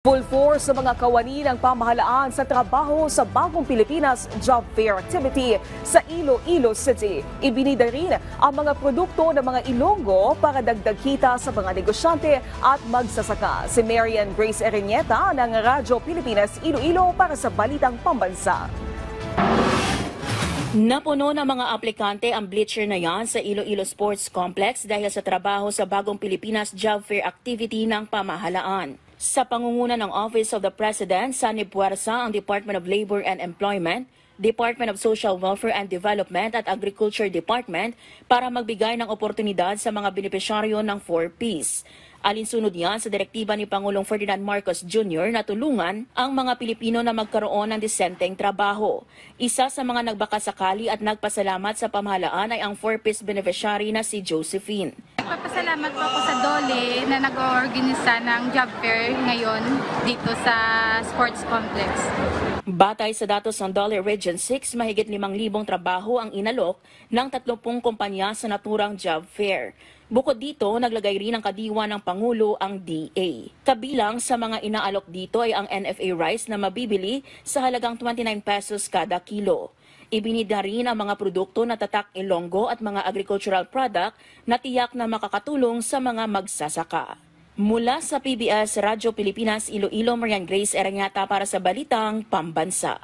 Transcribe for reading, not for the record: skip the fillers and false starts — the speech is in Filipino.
Full force sa mga kawani ng pamahalaan sa trabaho sa Bagong Pilipinas Job Fair Activity sa Iloilo City. Ibinida rin ang mga produkto ng mga Ilonggo para dagdag kita sa mga negosyante at magsasaka. Si Marian Grace Erenieta ng Radyo Pilipinas Iloilo para sa Balitang Pambansa. Napuno ng mga aplikante ang bleacher na yan sa Iloilo Sports Complex dahil sa trabaho sa Bagong Pilipinas Job Fair Activity ng pamahalaan. Sa pangunguna ng Office of the President, Sanib Puwersa ang Department of Labor and Employment, Department of Social Welfare and Development at Agriculture Department para magbigay ng oportunidad sa mga benepisyaryo ng 4Ps. Alinsunod yan sa direktiba ni Pangulong Ferdinand Marcos Jr. na tulungan ang mga Pilipino na magkaroon ng disenteng trabaho. Isa sa mga nagbakasakali at nagpasalamat sa pamahalaan ay ang 4Ps beneficiary na si Josephine. Nagpapasalamat po ako sa DOLE na nag-oorganisa ng job fair ngayon dito sa Sports Complex. Batay sa datos ng DOLE Region 6, mahigit 5,000 trabaho ang inalok ng 30 kumpanya sa naturang job fair. Bukod dito, naglagay rin ng kadiwa ng Pangulo ang DA. Kabilang sa mga inaalok dito ay ang NFA rice na mabibili sa halagang 29 pesos kada kilo. Ibinida rin ang mga produkto na tatak Ilonggo at mga agricultural product na tiyak na makakatulong sa mga magsasaka. Mula sa PBS Radyo Pilipinas Iloilo, Marian Grace Erenieta para sa Balitang Pambansa.